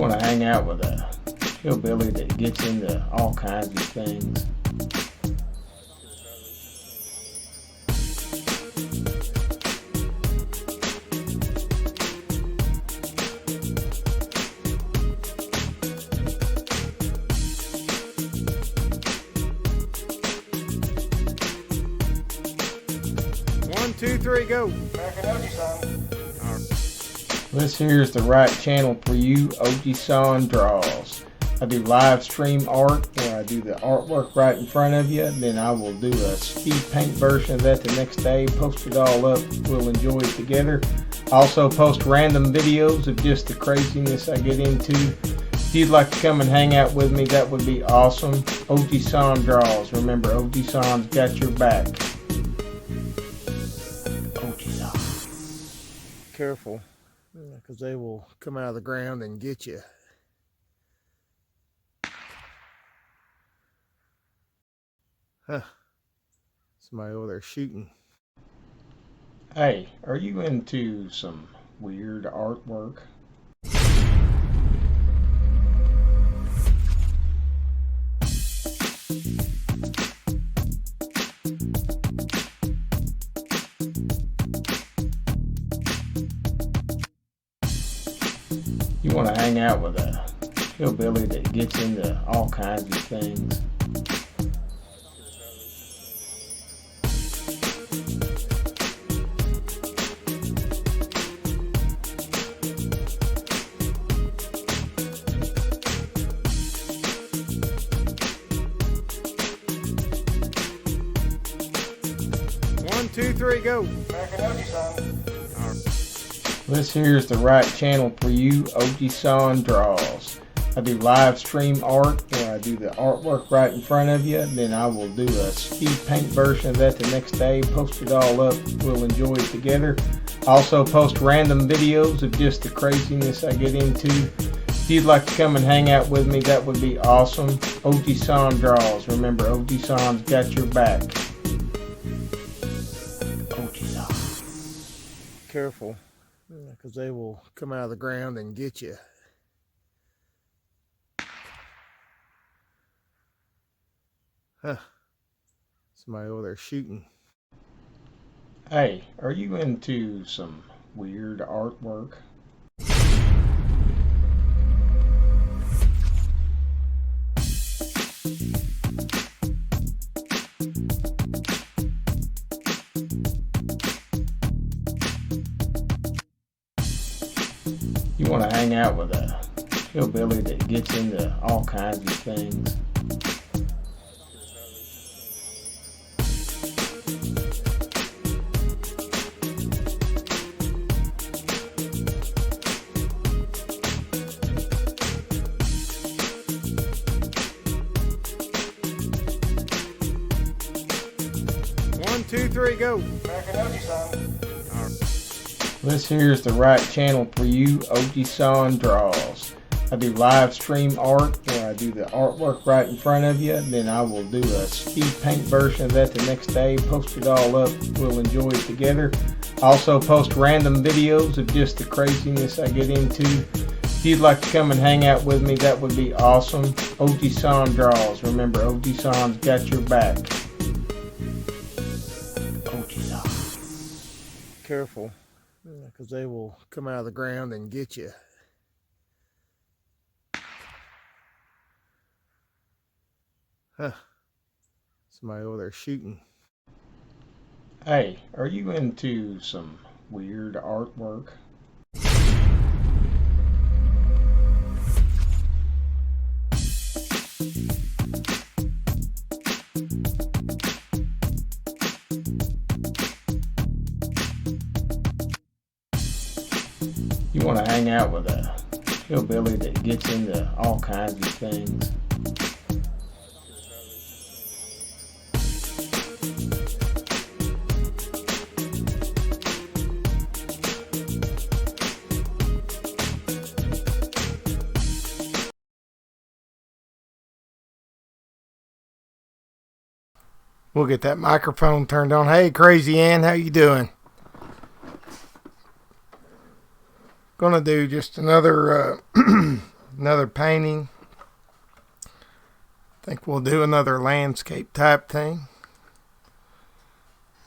want to hang out with a hillbilly that gets into all kinds of things. One, two, three, go. This here is the right channel for you, Oji-san Draws. I do live stream art where I do the artwork right in front of you. Then I will do a speed paint version of that the next day, post it all up. We'll enjoy it together. I also post random videos of just the craziness I get into. If you'd like to come and hang out with me, that would be awesome. Oji-san Draws. Remember, Oji-san's got your back. Oji-san. Careful, because they will come out of the ground and get you. Huh. Somebody over there shooting. Hey, are you into some weird artwork? You want to hang out with a hillbilly that gets into all kinds of things. One, two, three, go. This here is the right channel for you, Oji-san Draws. I do live stream art where I do the artwork right in front of you. Then I will do a speed paint version of that the next day, post it all up. We'll enjoy it together. I also post random videos of just the craziness I get into. If you'd like to come and hang out with me, that would be awesome. Oji-san Draws. Remember, Oji-san's got your back. Oji-san. Careful, because they will come out of the ground and get you. Huh. Somebody over there shooting. Hey, are you into some weird artwork? You want to hang out with a hillbilly that gets into all kinds of things. One, two, three, go. This here is the right channel for you, Oji-san Draws. I do live stream art where I do the artwork right in front of you. Then I will do a speed paint version of that the next day, post it all up. We'll enjoy it together. I also post random videos of just the craziness I get into. If you'd like to come and hang out with me, that would be awesome. Oji-san Draws. Remember, Oji-san's got your back. Oji-san. Careful, because they will come out of the ground and get you. Huh. Somebody over there shooting. Hey, are you into some weird artwork? You want to hang out with a hillbilly that gets into all kinds of things. We'll get that microphone turned on. Hey, Crazy Ann, how you doing? Gonna do just another another painting. Think we'll do another landscape type thing.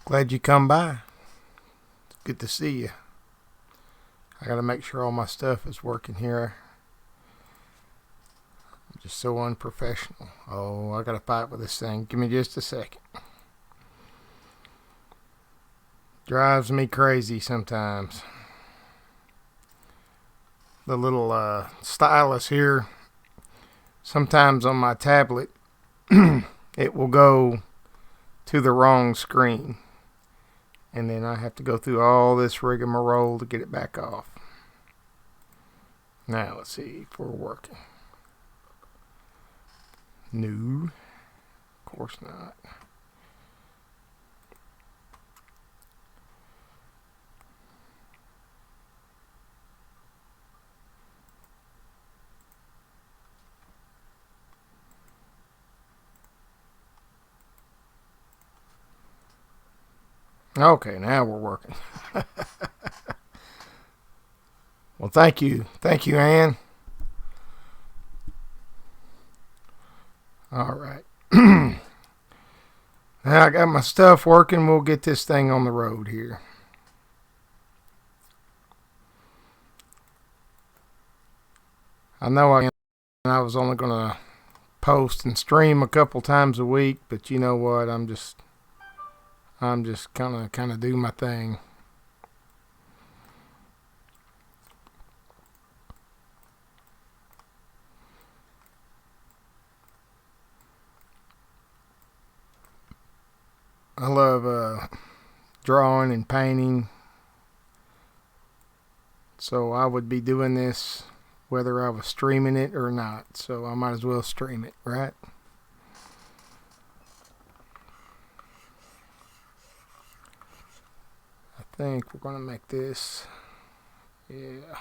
Glad you come by. It's good to see you. I gotta make sure all my stuff is working here. I'm just so unprofessional. Oh, I gotta fight with this thing. Give me just a second. Drives me crazy sometimes. The little stylus here, sometimes on my tablet, it will go to the wrong screen. And then I have to go through all this rigmarole to get it back off. Now, let's see if we're working. No, of course not. Okay, now we're working. Well, thank you. Thank you, Ann. All right. Now I got my stuff working. We'll get this thing on the road here. I know I was only going to post and stream a couple times a week, but you know what? I'm just kind of do my thing. I love drawing and painting, so I would be doing this whether I was streaming it or not, so I might as well stream it, right? I think we're going to make this, yeah.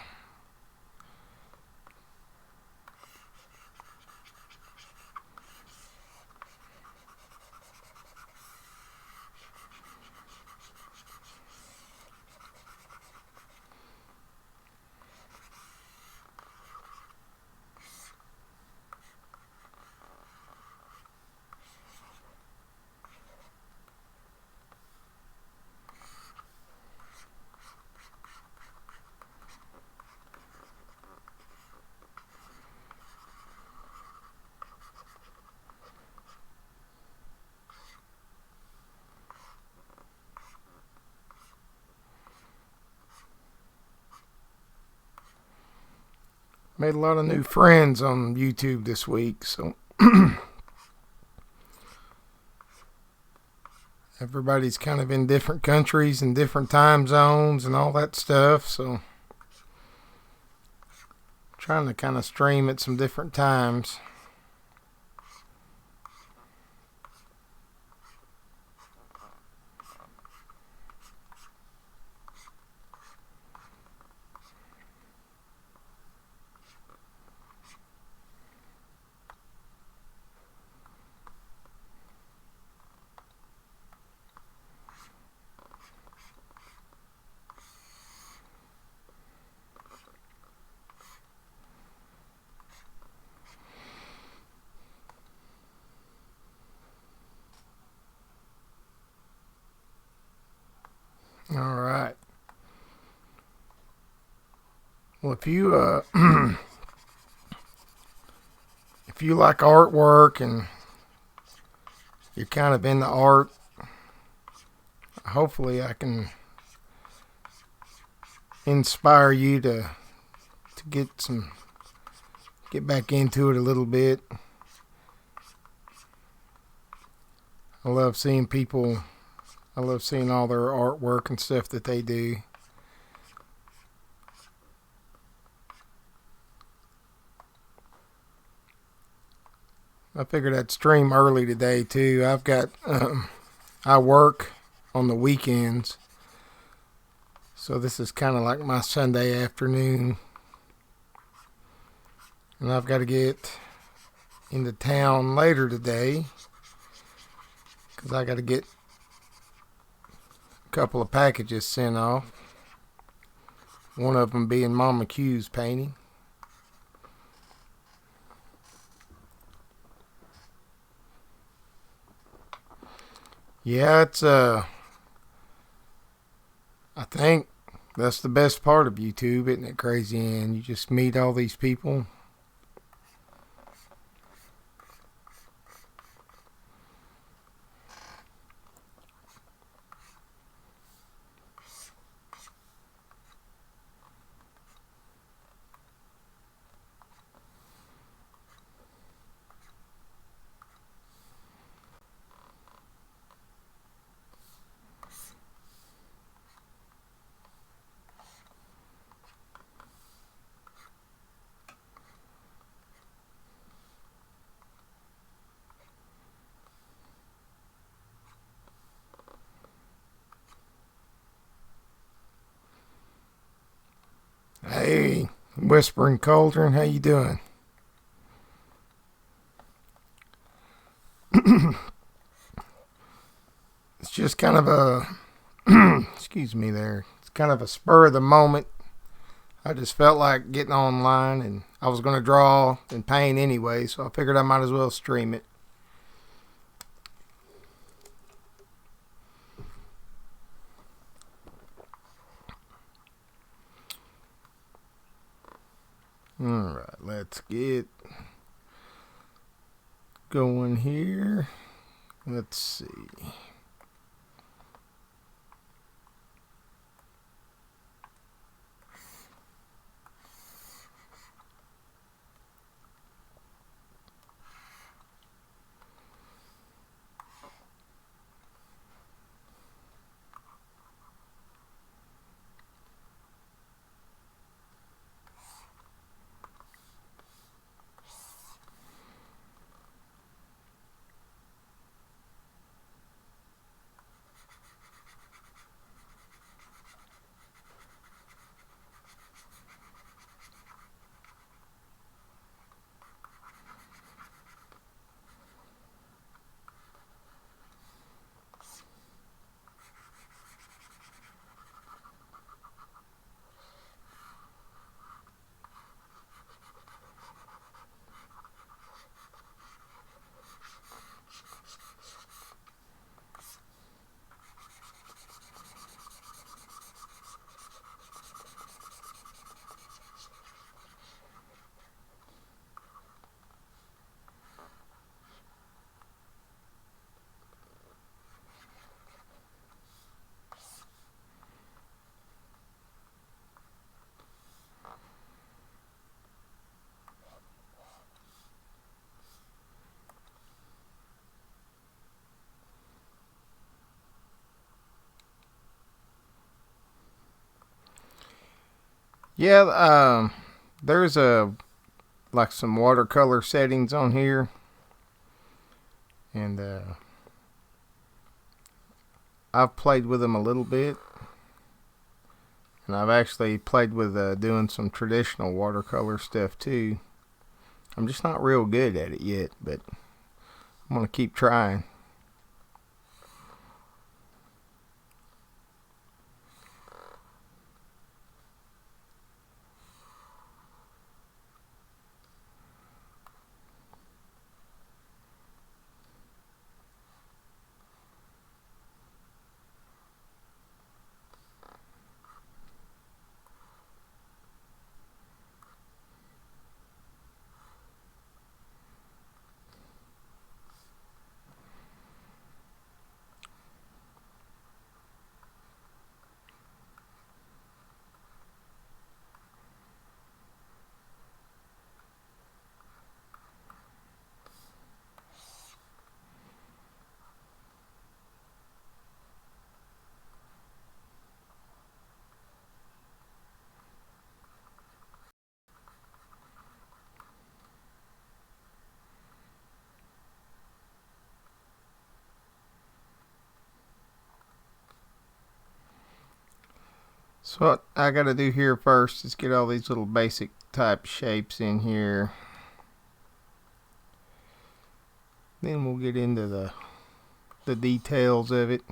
Made a lot of new friends on YouTube this week, so everybody's kind of in different countries and different time zones and all that stuff, so trying to kind of stream at some different times. All right. Well, if you if you like artwork and you're kind of into art, hopefully I can inspire you to get back into it a little bit. I love seeing all their artwork and stuff that they do. I figured I'd stream early today too. I've got, I work on the weekends, so this is kind of like my Sunday afternoon. And I've got to get into town later today because I got to get a couple of packages sent off. One of them being Mama Q's painting. Yeah, it's I think that's the best part of YouTube, isn't it crazy? And you just meet all these people. Hey, Whispering Cauldron, how you doing? It's just kind of a excuse me there. It's kind of a spur of the moment. I just felt like getting online, and I was going to draw and paint anyway, so I figured I might as well stream it. Alright, let's get going here. Let's see. Yeah, there's like some watercolor settings on here, and I've played with them a little bit, and I've actually played with doing some traditional watercolor stuff too. I'm just not real good at it yet, but I'm gonna keep trying. So what I gotta do here first is get all these little basic type shapes in here. Then we'll get into the details of it.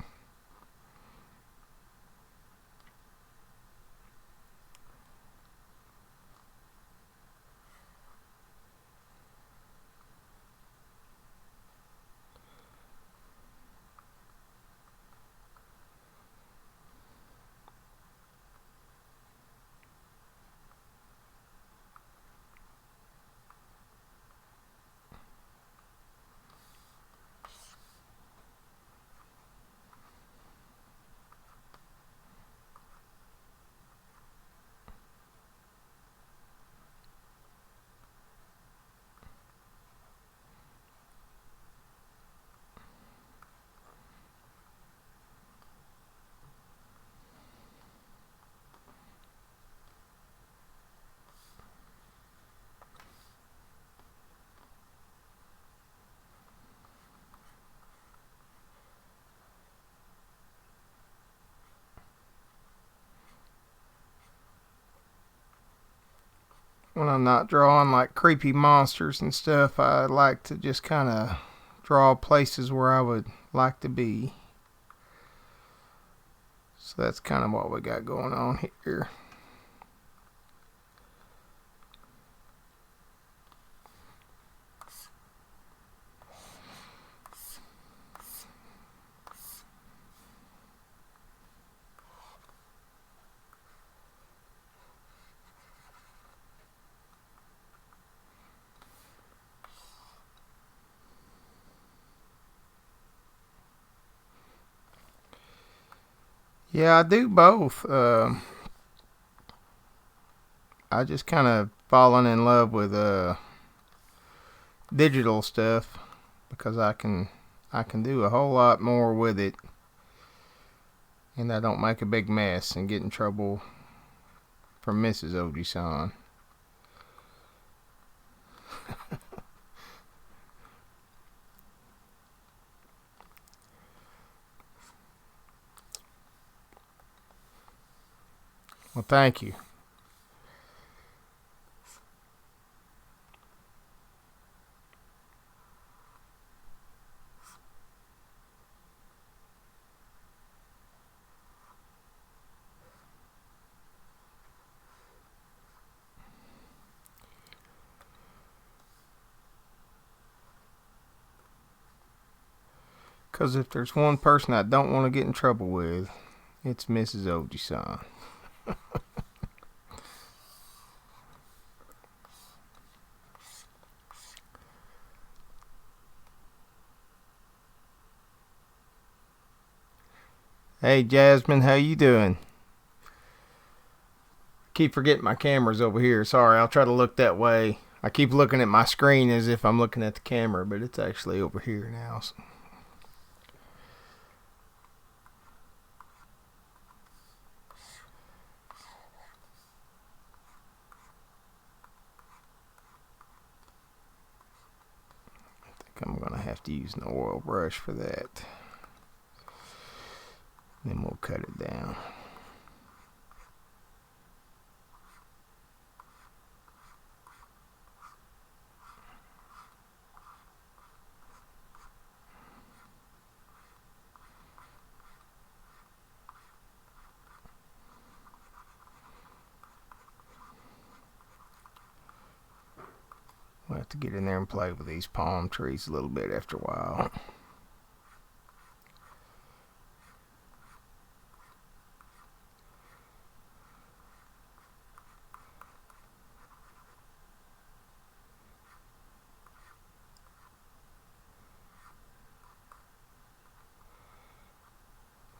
when I'm not drawing like creepy monsters and stuff, I like to just kind of draw places where I would like to be. So that's kind of what we got going on here. Yeah, I do both. I just kind of fallen in love with digital stuff because I can do a whole lot more with it, and I don't make a big mess and get in trouble from Mrs. Oji-san. Well, thank you. Because if there's one person I don't want to get in trouble with, it's Mrs. Oji-san. Hey Jasmine, how you doing? Keep forgetting my camera's over here. Sorry, I'll try to look that way. I keep looking at my screen as if I'm looking at the camera, but it's actually over here now. So. I'm going to have to use an oil brush for that. Then we'll cut it down. We'll have to get in there and play with these palm trees a little bit after a while.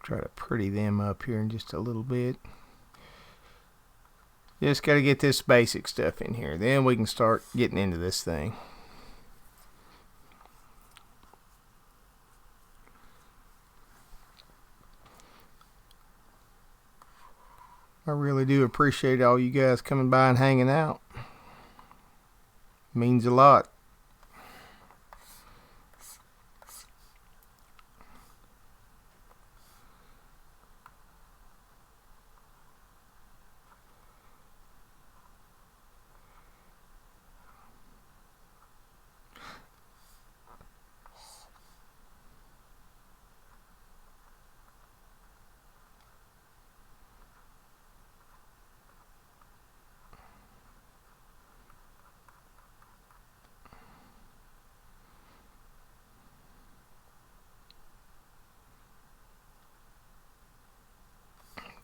Try to pretty them up here in just a little bit. Just got to get this basic stuff in here. Then we can start getting into this thing. I really do appreciate all you guys coming by and hanging out. It means a lot.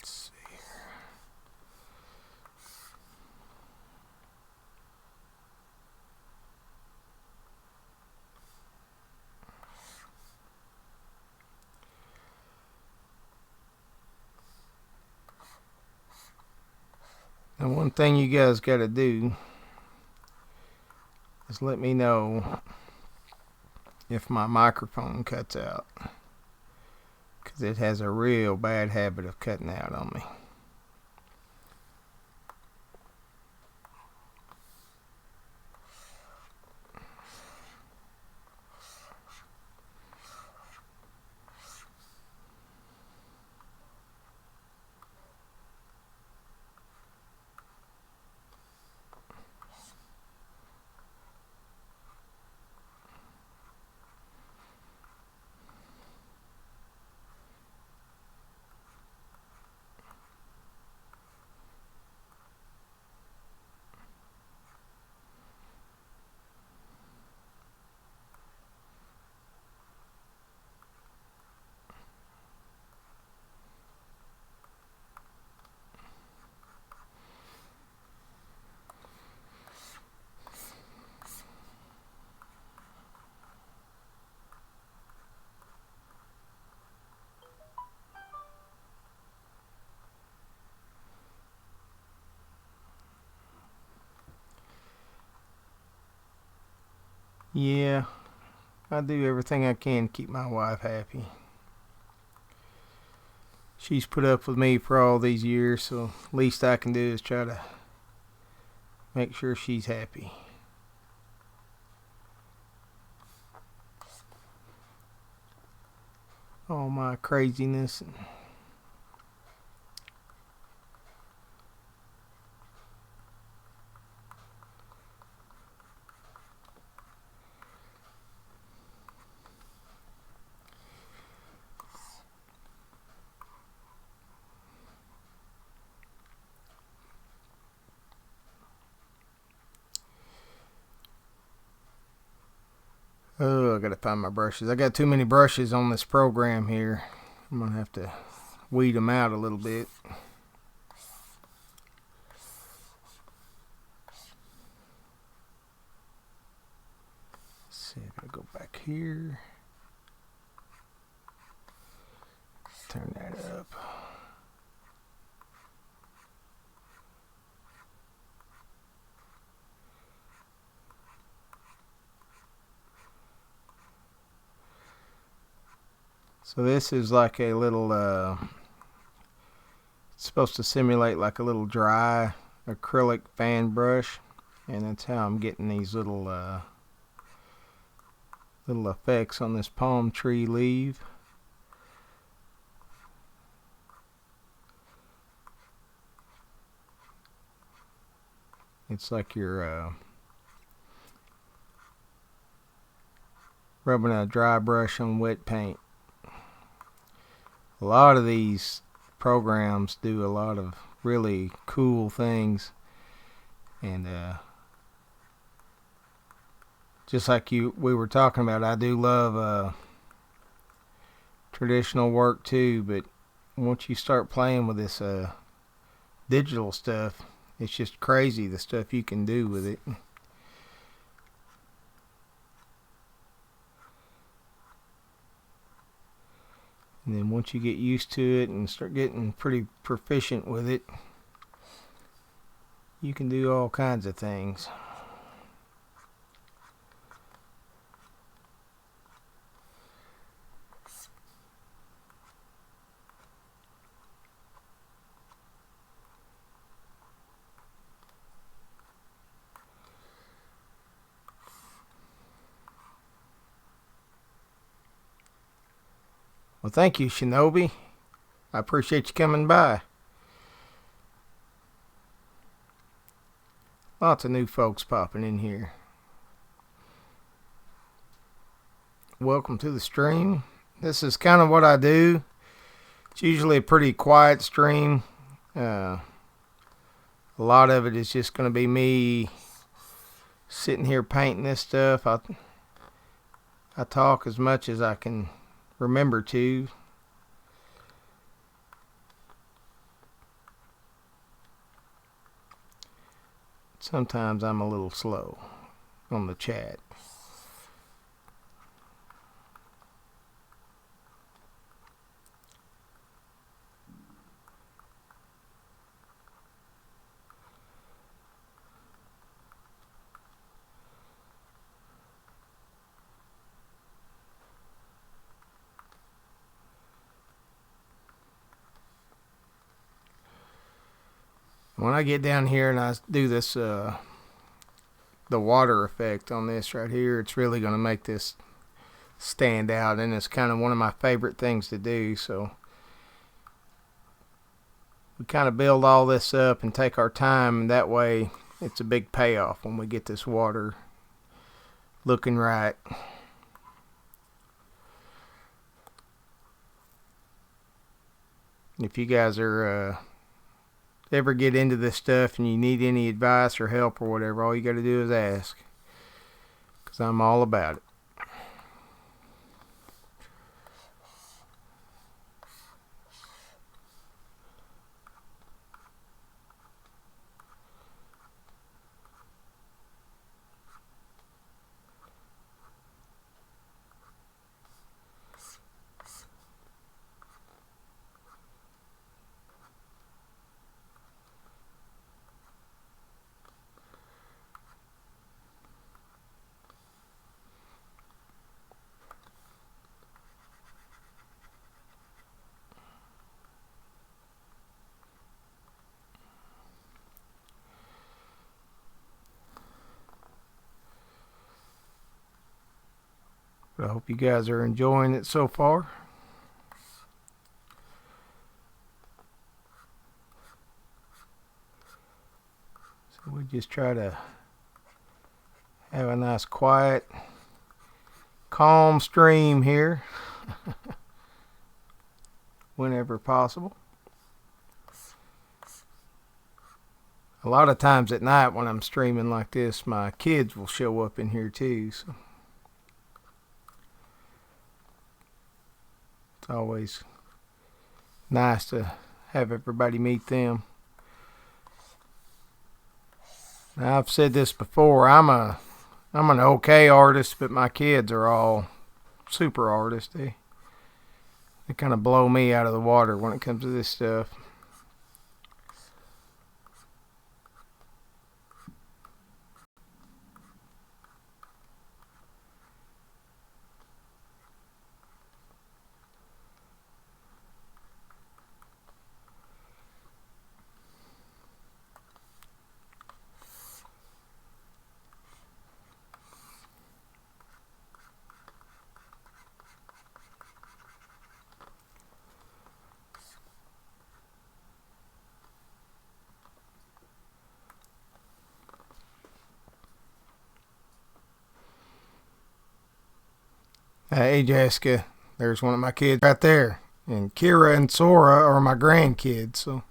Let's see here. Now, one thing you guys got to do is let me know if my microphone cuts out, because it has a real bad habit of cutting out on me. Yeah, I do everything I can to keep my wife happy. She's put up with me for all these years, so least I can do is try to make sure she's happy. All my craziness and oh, I gotta find my brushes. I got too many brushes on this program here. I'm gonna have to weed them out a little bit. Let's see, I gotta go back here. Turn that up. So this is like a little, it's supposed to simulate like a little dry acrylic fan brush. And that's how I'm getting these little effects on this palm tree leaf. It's like you're rubbing a dry brush on wet paint. A lot of these programs do a lot of really cool things, and just like we were talking about, I do love traditional work too, but once you start playing with this digital stuff, it's just crazy the stuff you can do with it. And then once you get used to it and start getting pretty proficient with it, you can do all kinds of things. Well, thank you, Shinobi. I appreciate you coming by. Lots of new folks popping in here. Welcome to the stream. This is kind of what I do. It's usually a pretty quiet stream. A lot of it is just going to be me sitting here painting this stuff. I talk as much as I can remember to. Sometimes I'm a little slow on the chat. When I get down here and I do this, the water effect on this right here, it's really going to make this stand out, and it's kind of one of my favorite things to do. So we kind of build all this up and take our time, and that way it's a big payoff when we get this water looking right. If you guys are ever get into this stuff and you need any advice or help or whatever, all you got to do is ask, because I'm all about it. But I hope you guys are enjoying it so far. So we just try to have a nice quiet, calm stream here whenever possible. A lot of times at night when I'm streaming like this, my kids will show up in here too. So it's always nice to have everybody meet them. Now, I've said this before, I'm an okay artist, but my kids are all super artists. They kind of blow me out of the water when it comes to this stuff. Hey Jessica, there's one of my kids right there. And Kira and Sora are my grandkids. So,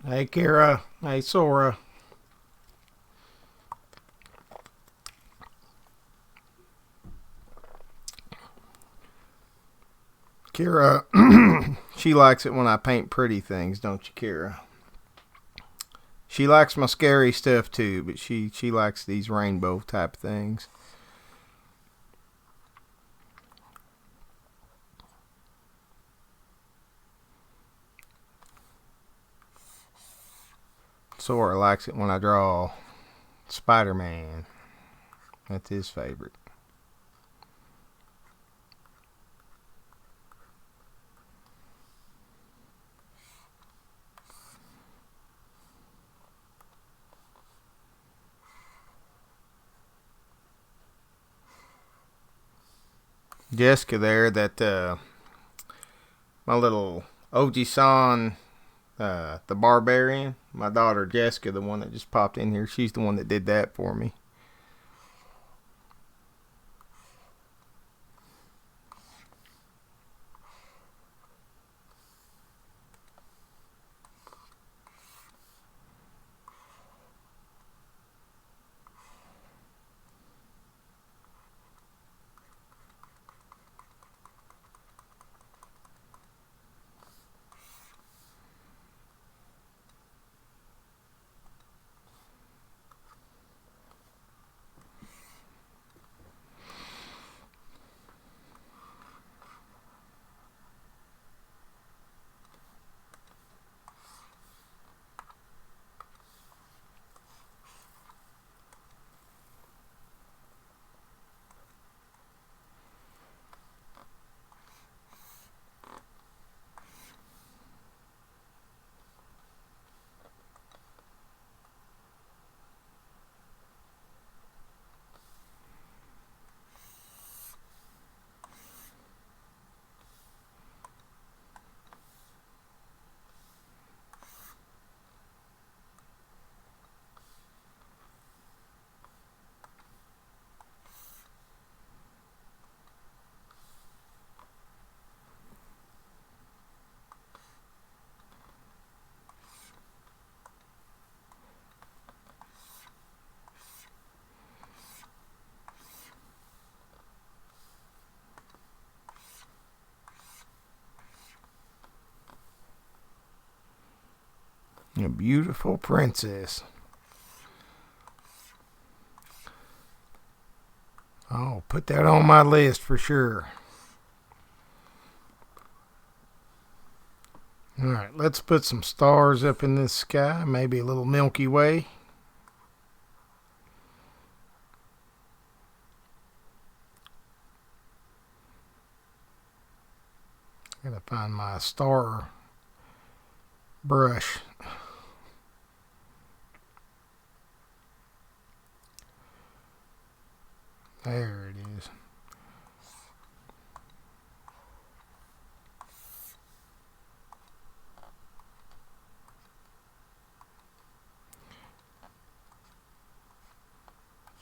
hey Kira, hey Sora. Kira, she likes it when I paint pretty things, don't you, Kira? She likes my scary stuff too, but she likes these rainbow type things. Sora likes it when I draw Spider-Man. That's his favorite. Jessica there, that my little Oji-san, the Barbarian, my daughter Jessica, the one that just popped in here, she's the one that did that for me. A beautiful princess. I'll put that on my list for sure. Alright, let's put some stars up in this sky. Maybe a little Milky Way. Gotta find my star brush. There it is.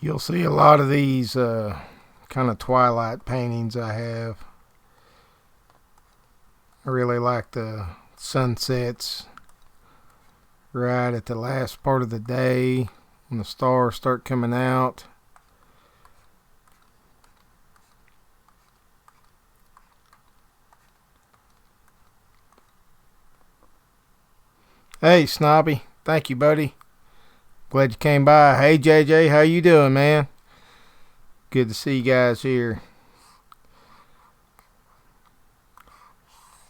You'll see a lot of these kind of twilight paintings I have. I really like the sunsets right at the last part of the day when the stars start coming out. Hey, Snobby. Thank you, buddy. Glad you came by. Hey, JJ. How you doing, man? Good to see you guys here.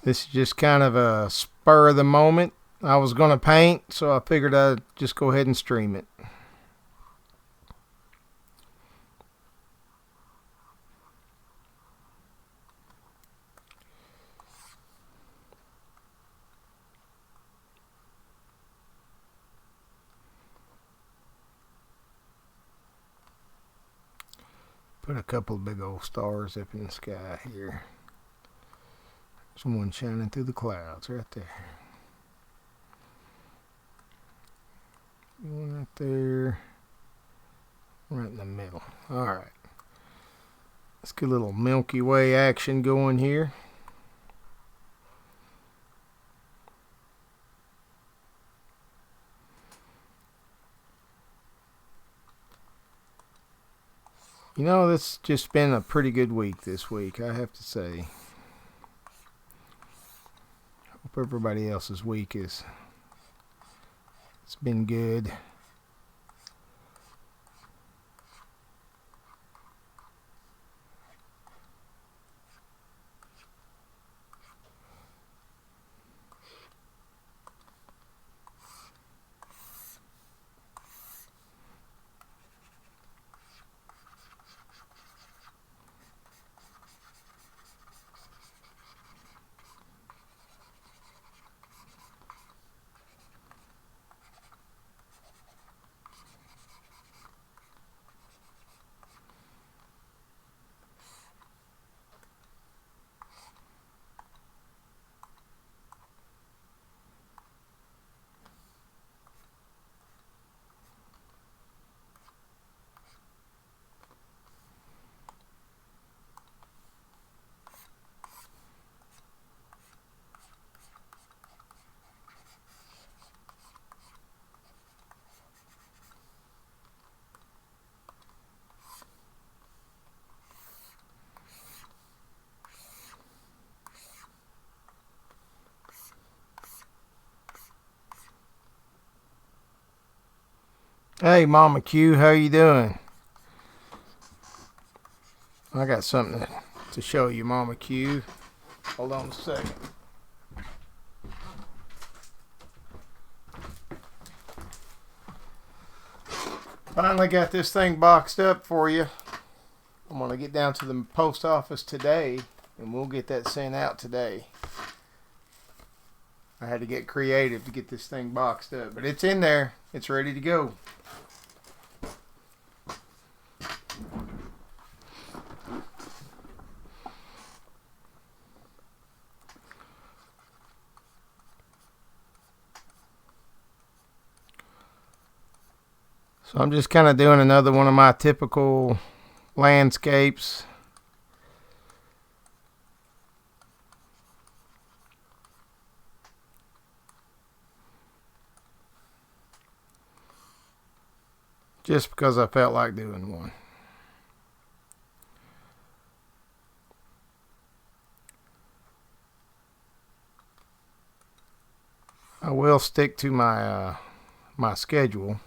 This is just kind of a spur of the moment. I was going to paint, so I figured I'd just go ahead and stream it. Put a couple of big old stars up in the sky here. There's one shining through the clouds right there. One right there. Right in the middle. Alright. Let's get a little Milky Way action going here. You know, it's just been a pretty good week this week, I have to say. Hope everybody else's week it's been good. Hey, Mama Q, how you doing? I got something to show you, Mama Q. Hold on a second. Finally got this thing boxed up for you. I'm going to get down to the post office today, and we'll get that sent out today. I had to get creative to get this thing boxed up, but it's in there. It's ready to go. So I'm just kind of doing another one of my typical landscapes. Just because I felt like doing one. I will stick to my my schedule.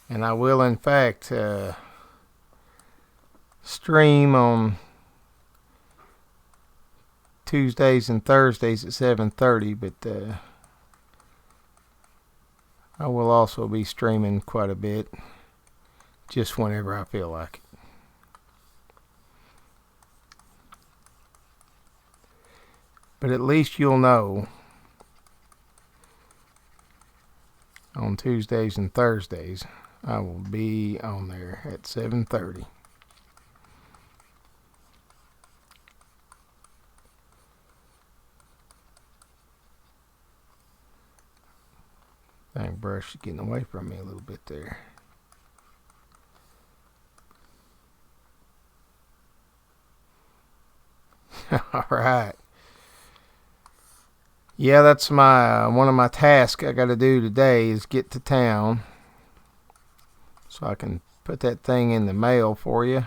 And I will, in fact, stream on Tuesdays and Thursdays at 7:30, but I will also be streaming quite a bit, just whenever I feel like it. But at least you'll know on Tuesdays and Thursdays I will be on there at 7:30. Dang, brush is getting away from me a little bit there. All right. Yeah, that's my one of my tasks I got to do today is get to town so I can put that thing in the mail for you.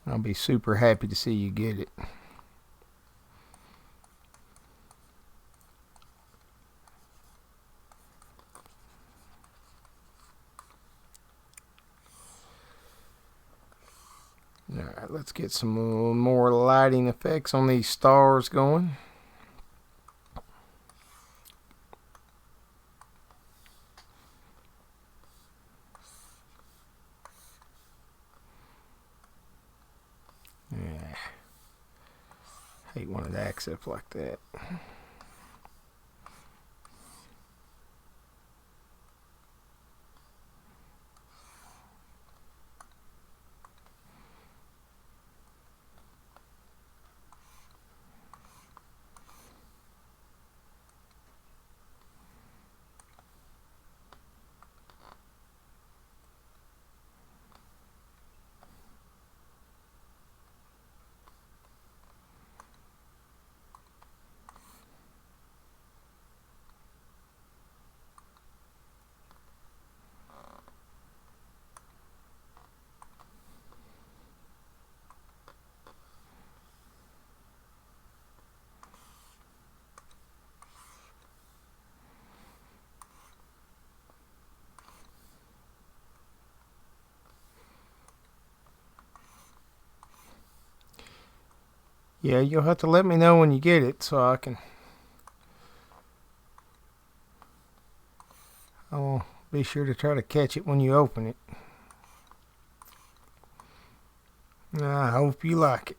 I'll be super happy to see you get it. Alright, let's get some more lighting effects on these stars going. Yeah. Hate when it acts up like that. Yeah, you'll have to let me know when you get it so I'll be sure to try to catch it when you open it. I hope you like it.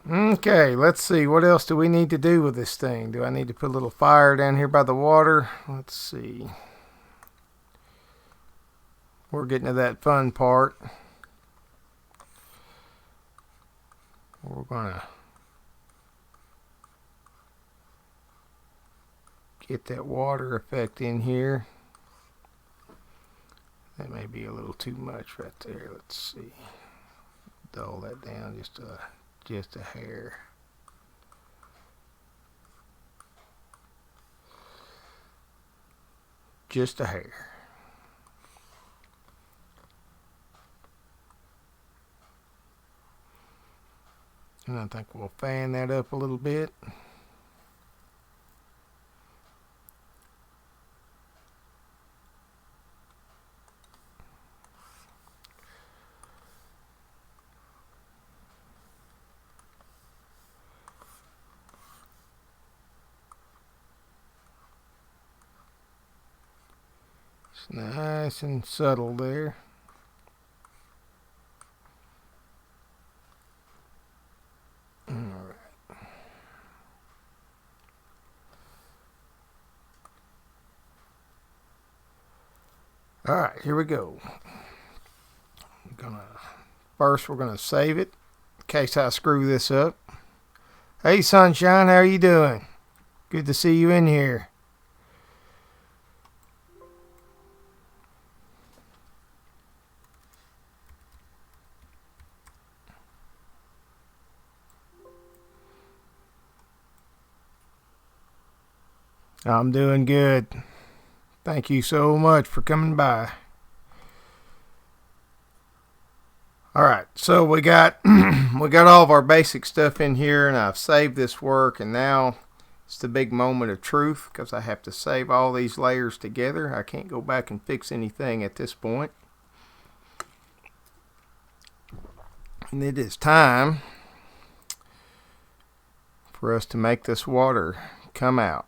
Okay, let's see. What else do we need to do with this thing? Do I need to put a little fire down here by the water? Let's see. We're getting to that fun part. We're going to get that water effect in here. That may be a little too much right there. Let's see. Dull that down just a hair. Just a hair. And I think we'll fan that up a little bit. It's nice and subtle there. Alright, here we go. First we're gonna save it in case I screw this up. Hey Sunshine, how are you doing? Good to see you in here. I'm doing good. Thank you so much for coming by. Alright, so we got all of our basic stuff in here, and I've saved this work, and now it's the big moment of truth because I have to save all these layers together. I can't go back and fix anything at this point. And it is time for us to make this water come out.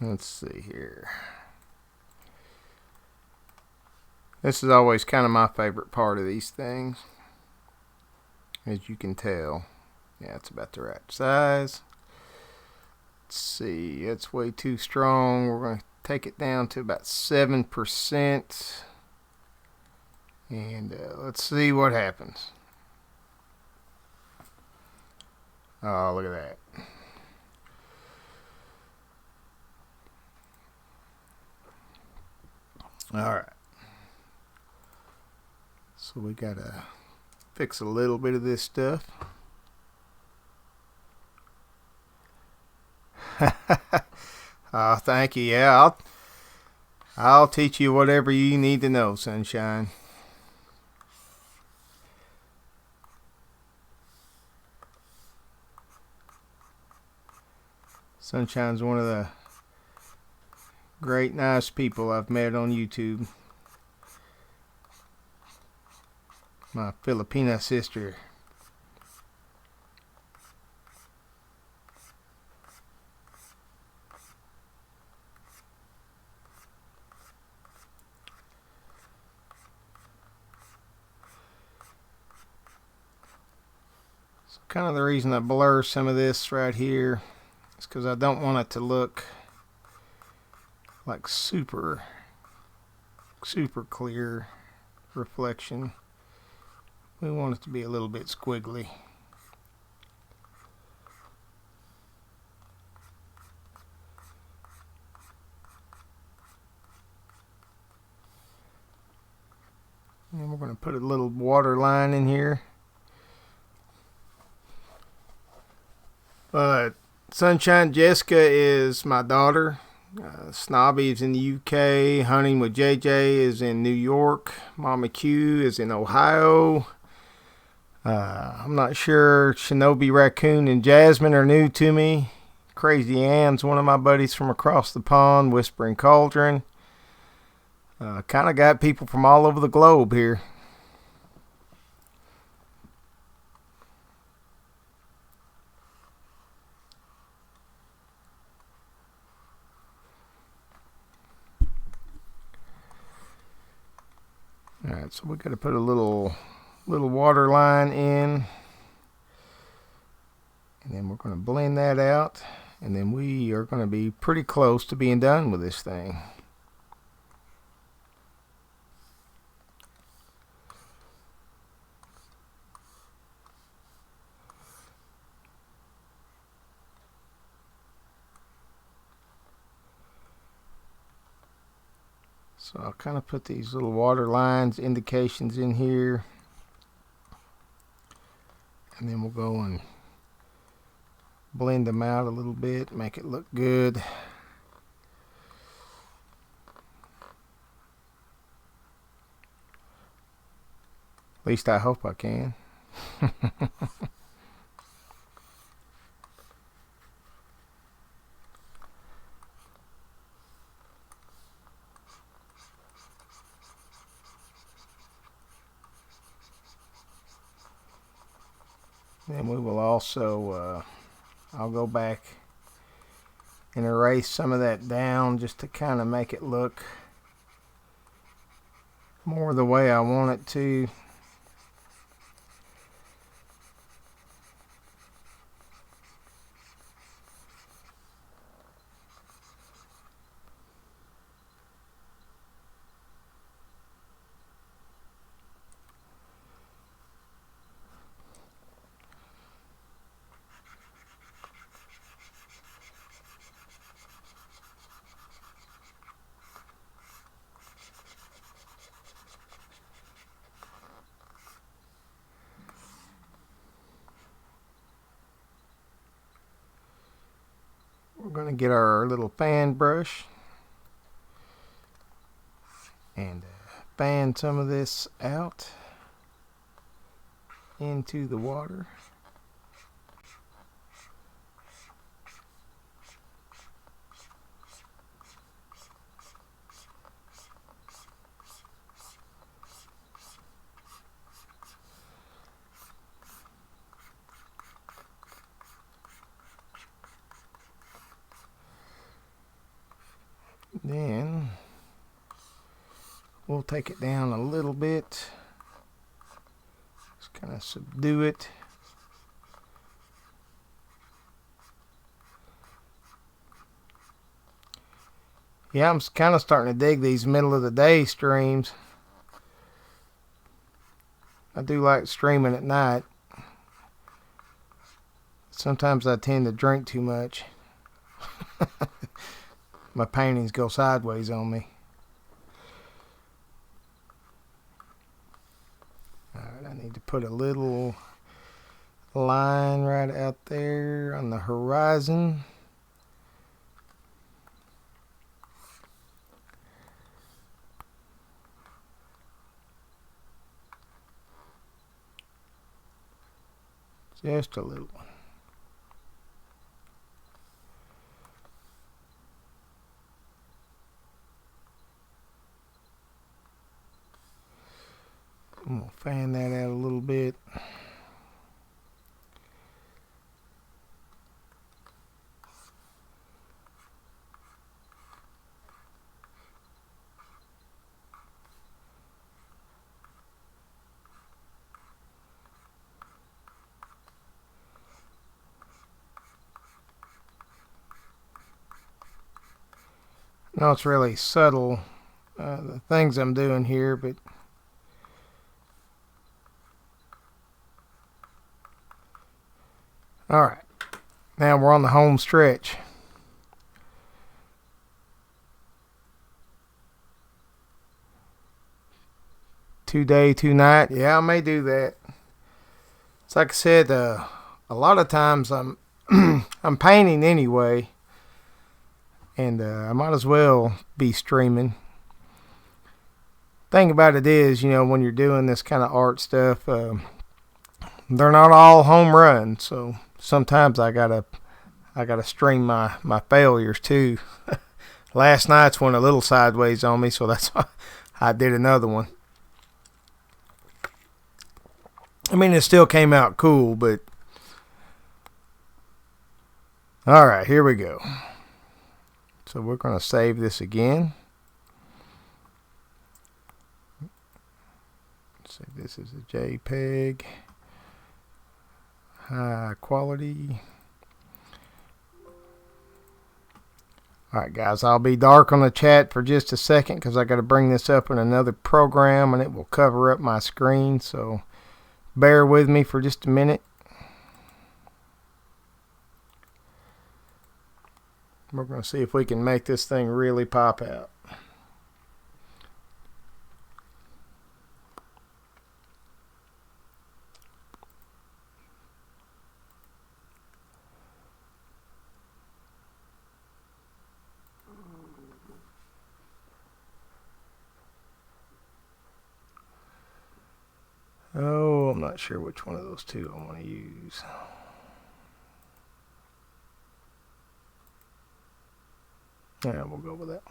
Let's see here. This is always kind of my favorite part of these things, as you can tell. Yeah, it's about the right size. Let's see, it's way too strong. We're going to take it down to about 7%. And let's see what happens. Oh, look at that. All right. So we gotta fix a little bit of this stuff. Oh, thank you. Yeah, I'll teach you whatever you need to know, Sunshine. Sunshine's one of the great, nice people I've met on YouTube. My Filipina sister. So kind of the reason I blur some of this right here is because I don't want it to look like super clear reflection. We want it to be a little bit squiggly. And we're going to put a little water line in here. Sunshine Jessica is my daughter. Snobby is in the UK. Hunting with JJ is in New York. Mama Q is in Ohio. I'm not sure Shinobi Raccoon and Jasmine are new to me. Crazy Ann's one of my buddies from across the pond. Whispering Cauldron. Kind of got people from all over the globe here. Alright, so we got to put a little water line in, and then we're going to blend that out, and then we are going to be pretty close to being done with this thing. So I'll kind of put these little water lines, indications in here. And then we'll go and blend them out a little bit, make it look good. At least I hope I can. Then we will also, I'll go back and erase some of that down just to kind of make it look more the way I want it to. We're going to get our little fan brush and fan some of this out into the water. Then we'll take it down a little bit, just kind of subdue it. Yeah, I'm kind of starting to dig these middle of the day streams. I do like streaming at night. sometimes I tend to drink too much. My paintings go sideways on me. Alright, I need to put a little line right out there on the horizon. Just a little one. I'm going to fan that out a little bit. No, it's really subtle, the things I'm doing here, but alright, now we're on the home stretch. Two day, two night. Yeah, I may do that. It's like I said, a lot of times I'm I'm painting anyway, and I might as well be streaming. Thing about it is, you know, when you're doing this kind of art stuff, they're not all home runs. So sometimes I gotta stream my failures too. Last night's went a little sideways on me, so that's why I did another one. I mean, it still came out cool, but all right, here we go. So we're going to save this again. Say this is a JPEG. High quality. Alright guys, I'll be dark on the chat for just a second because I got to bring this up in another program and it will cover up my screen. So bear with me for just a minute. We're going to see if we can make this thing really pop out. Oh, I'm not sure which one of those two I want to use. Yeah, we'll go with that.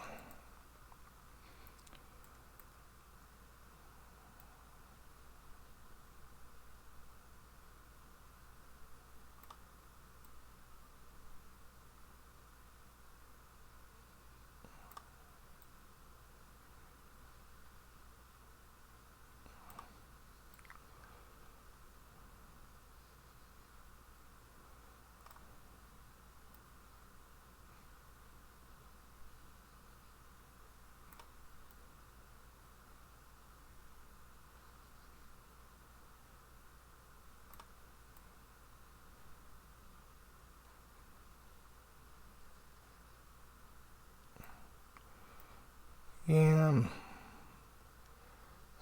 Yeah, I'm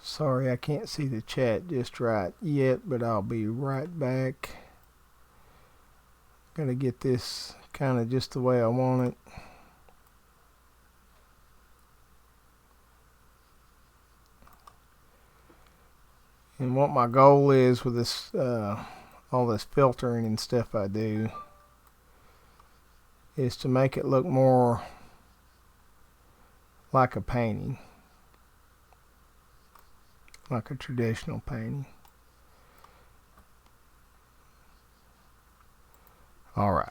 sorry I can't see the chat just right yet, but I'll be right back. Gotta get this kind of just the way I want it. And what my goal is with this, all this filtering and stuff I do, is to make it look more like a painting, like a traditional painting. All right.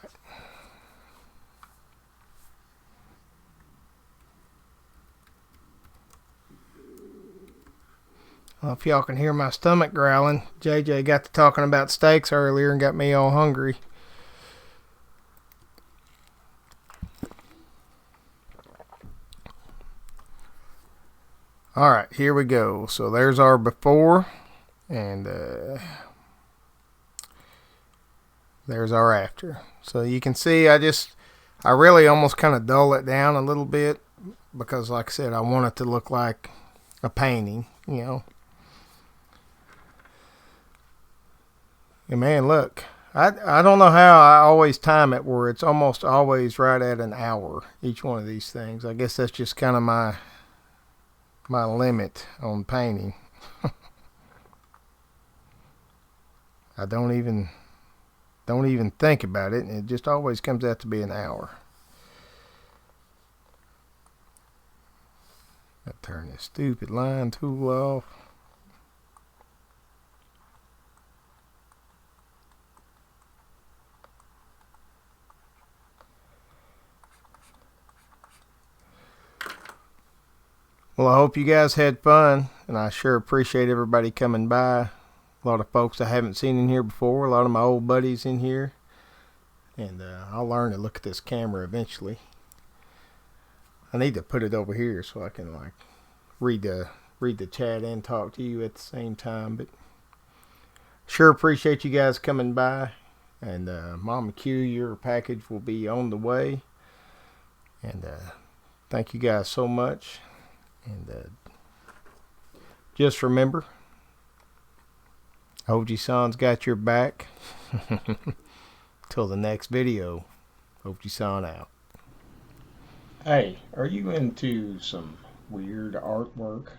Well, if y'all can hear my stomach growling, JJ got to talking about steaks earlier and got me all hungry. All right, here we go. So there's our before, and there's our after. So you can see I really almost kind of dull it down a little bit because, like I said, I want it to look like a painting, you know. And man, look, I don't know how I always time it where it's almost always right at an hour, each one of these things. I guess that's just kind of my limit on painting. I don't even think about it, and it just always comes out to be an hour. I turn this stupid line tool off. Well, I hope you guys had fun, and I sure appreciate everybody coming by. A lot of folks I haven't seen in here before, a lot of my old buddies in here, and I'll learn to look at this camera eventually. I need to put it over here so I can like read the chat and talk to you at the same time. But sure appreciate you guys coming by, and Mama Q, your package will be on the way, and thank you guys so much. And just remember, Oji-san's got your back. Till the next video, Oji-san out. Hey, are you into some weird artwork?